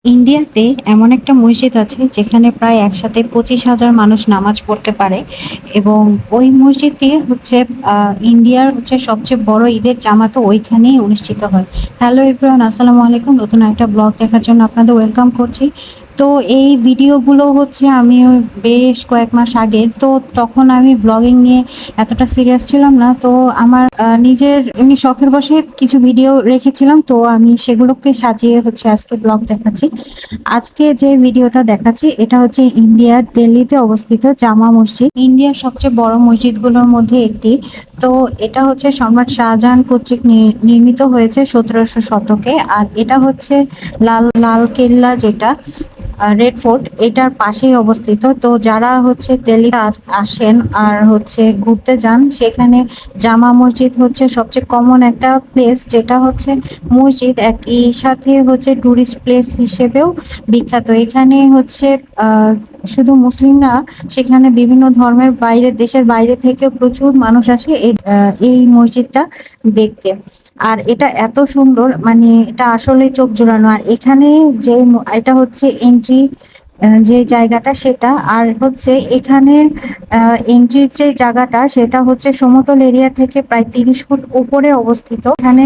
ইন্ডিয়াতে এমন একটা মসজিদ আছে যেখানে প্রায় একসাথে 25,000 মানুষ নামাজ পড়তে পারে এবং ওই মসজিদটি হচ্ছে ইন্ডিয়ার হচ্ছে সবচেয়ে বড় ঈদের জামাতও ওইখানেই অনুষ্ঠিত হয়। হ্যালো এভরিওয়ান, আসসালামু আলাইকুম। নতুন একটা ব্লগ দেখার জন্য আপনাদের ওয়েলকাম করছি। তো এই ভিডিওগুলো হচ্ছে আমি বেশ কয়েক মাস আগের, তো তখন আমি ব্লগিং নিয়ে এতটা সিরিয়াস ছিলাম না। তো আমার নিজের এমনি শখের বশে কিছু ভিডিও রেখেছিলাম, তো আমি সেগুলোকে সাজিয়ে হচ্ছে আজকে ব্লগ দেখাচ্ছি। আজকে যে ভিডিওটা দেখাচ্ছি এটা হচ্ছে ইন্ডিয়ার দিল্লিতে অবস্থিত জামা মসজিদ, ইন্ডিয়ার সবচেয়ে বড় মসজিদগুলোর মধ্যে একটি। তো এটা হচ্ছে সম্রাট শাহজাহান কর্তৃক নির্মিত হয়েছে 1700 শতকে। আর এটা হচ্ছে লাল লাল কেল্লা, যেটা রেড ফোর্ট, এটার পাশেই অবস্থিত। তো যারা হচ্ছে দিল্লিতে আসেন আর হচ্ছে ঘুরতে যান, সেখানে জামা মসজিদ হচ্ছে সবচেয়ে কমন একটা প্লেস, যেটা হচ্ছে মসজিদ একই সাথে হচ্ছে টুরিস্ট প্লেস হিসেবেও বিখ্যাত। এখানে হচ্ছে শুধু মুসলিম না, সেখানে বিভিন্ন ধর্মের বাইরে, দেশের বাইরে থেকে প্রচুর মানুষ আসে এই মসজিদটা দেখতে। আর এটা এত সুন্দর, মানে এটা আসলে চোখ জোড়ানো। আর এখানে যে এটা হচ্ছে এন্ট্রি যে জায়গাটা সেটা, আর হচ্ছে এখানের এন্ট্রির যে জায়গাটা সেটা হচ্ছে সমতল এরিয়া থেকে প্রায় 30 ফুট উপরে অবস্থিত। এখানে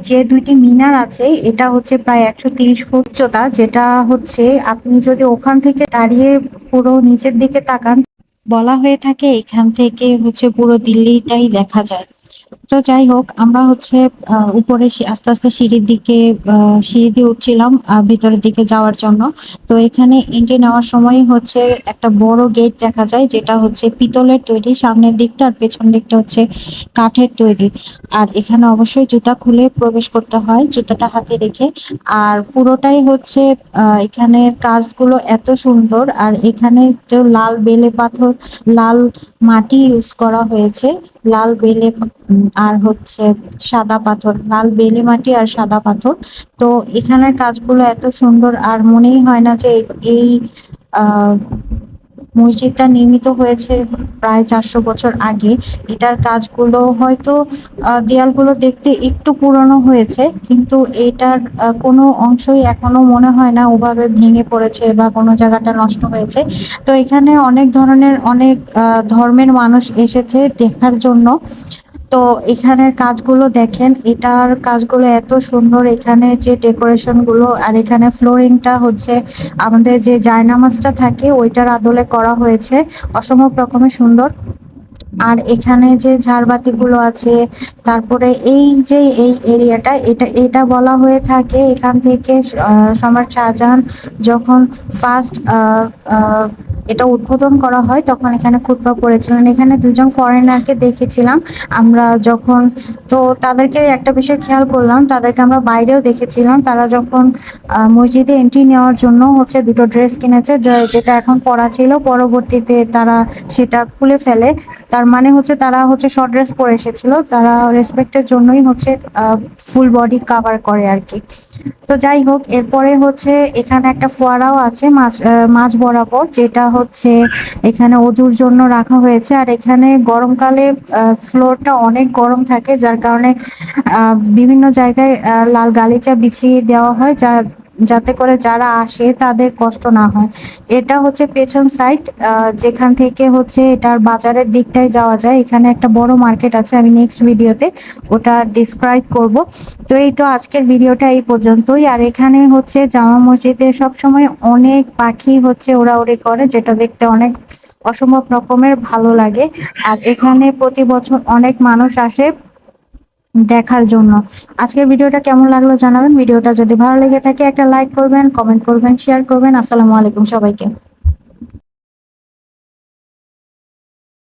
যে দুইটি মিনার আছে, এটা হচ্ছে প্রায় 130 ফুট উচ্চতা, যেটা হচ্ছে আপনি যদি ওখান থেকে দাঁড়িয়ে পুরো নিচের দিকে তাকান, বলা হয়ে থাকে এখান থেকে হচ্ছে পুরো দিল্লিটাই দেখা যায়। তো যাই হোক, আমরা হচ্ছে উপরে আস্তে আস্তে সিঁড়ি দিয়ে উঠছিলাম ভিতরের দিকে যাওয়ার জন্য। তো এখানে এন্ট্রি নেওয়ার সময় হচ্ছে একটা বড় গেট দেখা যায়, যেটা হচ্ছে পিতলের তৈরি, সামনের দিকটা আর পেছন দিকটা হচ্ছে কাঠের তৈরি। আর এখানে অবশ্যই জুতা খুলে প্রবেশ করতে হয়, জুতাটা হাতে রেখে। আর পুরোটাই হচ্ছে এখানের কাজগুলো এত সুন্দর। আর এখানে তো লাল বেলে পাথর, লাল মাটি ইউজ করা হয়েছে, লাল বেলে আর হচ্ছে সাদা পাথর, লাল বেলে মাটি আর সাদা পাথর। তো এখানের কাজগুলো এত সুন্দর, আর মনেই হয় না যে এই আহ মসজিদটা নির্মিত হয়েছে প্রায় 400 বছর আগে। এটার কাজগুলো হয়তো দেয়ালগুলো দেখতে একটু পুরনো হয়েছে, কিন্তু এটার কোনো অংশই এখনো মনে হয় না ওভাবে ভেঙে পড়েছে বা কোনো জায়গাটা নষ্ট হয়েছে। তো এখানে অনেক ধরনের অনেক ধর্মের মানুষ এসেছে দেখার জন্য। তো এখানের কাজগুলো দেখেন, এটার কাজগুলো এত সুন্দর, এখানে যে ডেকোরেশন গুলো, আর এখানে ফ্লোরিংটা হচ্ছে আমাদের যে জায়নামাজটা থাকে ওইটার আদলে করা হয়েছে, অসম্ভব রকমের সুন্দর। আর এখানে যে ঝাড়বাতি গুলো আছে, তারপরে এই এরিয়াটা, এটা বলা হয়ে থাকে এখান থেকে সম্রাট শাহজাহান যখন ফার্স্ট এটা উদ্বোধন করা হয় তখন এখানে খুতবা পড়েছিলেন। এখানে দুজন ফরেনারকে দেখেছিলাম আমরা যখন। তো তাদেরকে একটা বিষয় খেয়াল করলাম, তাদেরকে আমরা বাইরেও দেখেছিলাম, তারা যখন মসজিদে এন্ট্রি নেওয়ার জন্য হচ্ছে দুটো ড্রেস কিনেছে, যেটা এখন পরা ছিল, পরবর্তীতে তারা সেটা খুলে ফেলে। তার মানে হচ্ছে তারা হচ্ছে শর্ট ড্রেস পরে এসেছিল, তারা রেসপেক্টের জন্যই হচ্ছে ফুল বডি কাভার করে আর কি। তো যাই হোক, এরপরে হচ্ছে এখানে একটা ফোয়ারাও আছে মাঝ বরাবর, যেটা হচ্ছে এখানে অজুর জন্য রাখা হয়েছে। আর এখানে গরমকালে ফ্লোরটা অনেক গরম থাকে, যার কারণে বিভিন্ন জায়গায় লাল গালিচা বিছিয়ে দেওয়া হয়, যাতে করে যারা আসে তাদের কষ্ট না হয়। এটা হচ্ছে পেছন সাইড, যেখান থেকে হচ্ছে এটার বাজারের দিকটায় যাওয়া যায়। এখানে একটা বড় মার্কেট আছে, আমি নেক্সট ভিডিওতে ওটা ডিসক্রাইব করব। তো এই তো আজকের ভিডিওটা এই পর্যন্তই। আর এখানে হচ্ছে জামা মসজিদে সবসময় অনেক পাখি হচ্ছে ওড়াউড়ি করে, যেটা দেখতে অনেক অসম্ভব রকমের ভালো লাগে। আর এখানে প্রতি বছর অনেক মানুষ আসে দেখার জন্য। আজকের ভিডিওটা কেমন লাগলো জানাবেন। ভিডিওটা যদি ভালো লেগে থাকে একটা লাইক করবেন, কমেন্ট করবেন, শেয়ার করবেন। আসসালামু আলাইকুম সবাইকে।